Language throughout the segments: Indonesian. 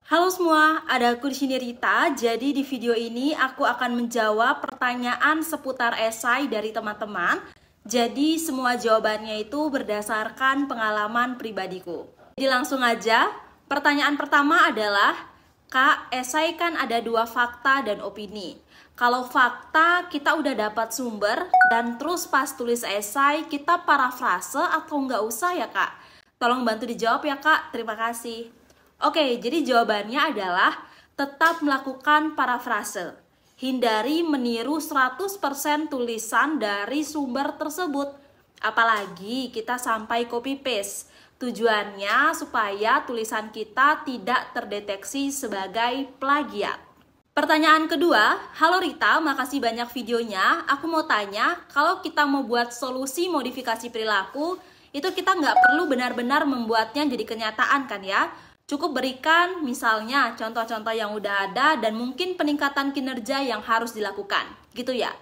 Halo semua, ada aku di sini Rita. Jadi di video ini aku akan menjawab pertanyaan seputar esai dari teman-teman. Jadi semua jawabannya itu berdasarkan pengalaman pribadiku. Jadi langsung aja, pertanyaan pertama adalah, Kak, esai kan ada 2 fakta dan opini. Kalau fakta kita udah dapat sumber dan terus pas tulis esai kita parafrase atau nggak usah ya Kak? Tolong bantu dijawab ya Kak, terima kasih. Oke, jadi jawabannya adalah tetap melakukan parafrase. Hindari meniru 100% tulisan dari sumber tersebut. Apalagi kita sampai copy paste. Tujuannya supaya tulisan kita tidak terdeteksi sebagai plagiat. Pertanyaan kedua, halo Rita, makasih banyak videonya. Aku mau tanya, kalau kita mau buat solusi modifikasi perilaku, itu kita nggak perlu benar-benar membuatnya jadi kenyataan kan ya? Cukup berikan misalnya contoh-contoh yang udah ada dan mungkin peningkatan kinerja yang harus dilakukan, gitu ya.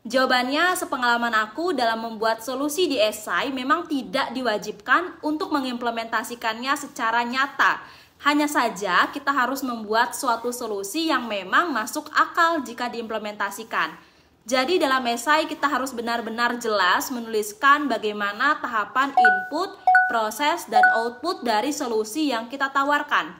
Jawabannya, sepengalaman aku dalam membuat solusi di esai memang tidak diwajibkan untuk mengimplementasikannya secara nyata. Hanya saja kita harus membuat suatu solusi yang memang masuk akal jika diimplementasikan. Jadi dalam esai kita harus benar-benar jelas menuliskan bagaimana tahapan input, proses, dan output dari solusi yang kita tawarkan.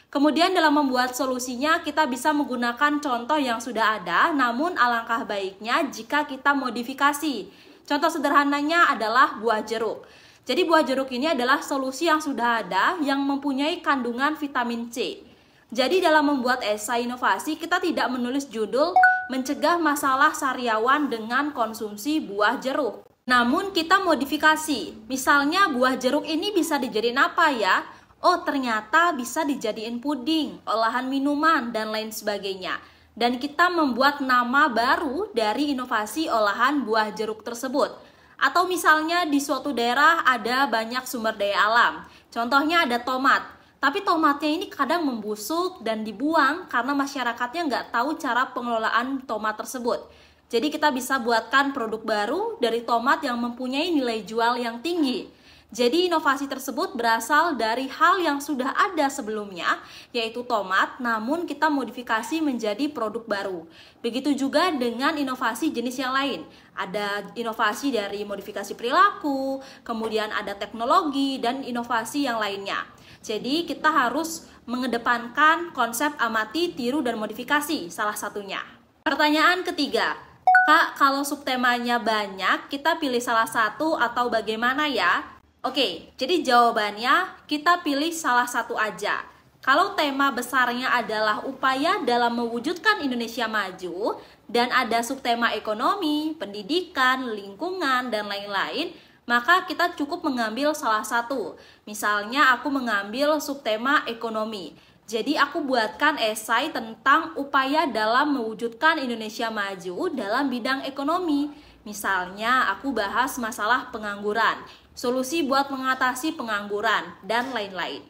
Kemudian dalam membuat solusinya kita bisa menggunakan contoh yang sudah ada, namun alangkah baiknya jika kita modifikasi. Contoh sederhananya adalah buah jeruk. Jadi buah jeruk ini adalah solusi yang sudah ada yang mempunyai kandungan vitamin C. Jadi dalam membuat esai inovasi kita tidak menulis judul mencegah masalah sariawan dengan konsumsi buah jeruk. Namun kita modifikasi, misalnya buah jeruk ini bisa dijadiin apa ya? Oh ternyata bisa dijadiin puding, olahan minuman, dan lain sebagainya. Dan kita membuat nama baru dari inovasi olahan buah jeruk tersebut. Atau misalnya di suatu daerah ada banyak sumber daya alam, contohnya ada tomat. Tapi tomatnya ini kadang membusuk dan dibuang karena masyarakatnya nggak tahu cara pengelolaan tomat tersebut. Jadi kita bisa buatkan produk baru dari tomat yang mempunyai nilai jual yang tinggi. Jadi inovasi tersebut berasal dari hal yang sudah ada sebelumnya, yaitu tomat, namun kita modifikasi menjadi produk baru. Begitu juga dengan inovasi jenis yang lain. Ada inovasi dari modifikasi perilaku, kemudian ada teknologi, dan inovasi yang lainnya. Jadi kita harus mengedepankan konsep amati, tiru, dan modifikasi salah satunya. Pertanyaan ketiga, Kak, kalau subtemanya banyak, kita pilih salah satu atau bagaimana ya? Oke, jadi jawabannya kita pilih salah satu aja. Kalau tema besarnya adalah upaya dalam mewujudkan Indonesia maju, dan ada subtema ekonomi, pendidikan, lingkungan, dan lain-lain, maka kita cukup mengambil salah satu. Misalnya aku mengambil subtema ekonomi. Jadi aku buatkan esai tentang upaya dalam mewujudkan Indonesia maju dalam bidang ekonomi. Misalnya aku bahas masalah pengangguran, solusi buat mengatasi pengangguran, dan lain-lain.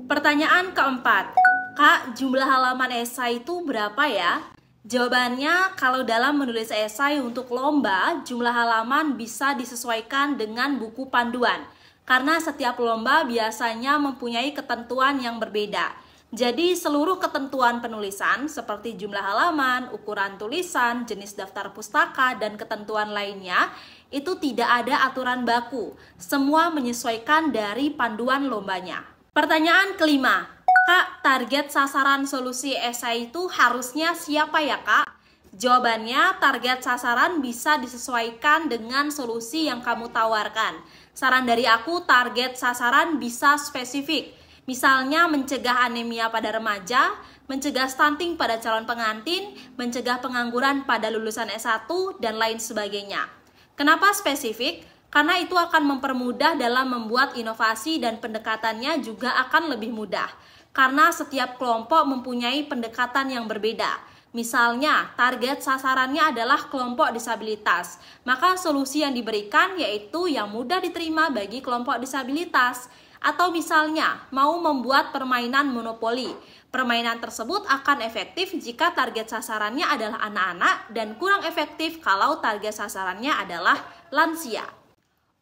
Pertanyaan keempat, Kak, jumlah halaman esai itu berapa ya? Jawabannya, kalau dalam menulis esai untuk lomba, jumlah halaman bisa disesuaikan dengan buku panduan. Karena setiap lomba biasanya mempunyai ketentuan yang berbeda. Jadi seluruh ketentuan penulisan seperti jumlah halaman, ukuran tulisan, jenis daftar pustaka, dan ketentuan lainnya, itu tidak ada aturan baku. Semua menyesuaikan dari panduan lombanya. Pertanyaan kelima, Kak, target sasaran solusi esai itu harusnya siapa ya Kak? Jawabannya, target sasaran bisa disesuaikan dengan solusi yang kamu tawarkan. Saran dari aku, target sasaran bisa spesifik. Misalnya mencegah anemia pada remaja, mencegah stunting pada calon pengantin, mencegah pengangguran pada lulusan S1, dan lain sebagainya. Kenapa spesifik? Karena itu akan mempermudah dalam membuat inovasi dan pendekatannya juga akan lebih mudah. Karena setiap kelompok mempunyai pendekatan yang berbeda. Misalnya, target sasarannya adalah kelompok disabilitas. Maka solusi yang diberikan yaitu yang mudah diterima bagi kelompok disabilitas. Atau misalnya, mau membuat permainan monopoli. Permainan tersebut akan efektif jika target sasarannya adalah anak-anak dan kurang efektif kalau target sasarannya adalah lansia.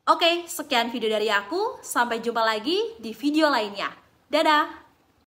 Oke, sekian video dari aku. Sampai jumpa lagi di video lainnya. Dadah!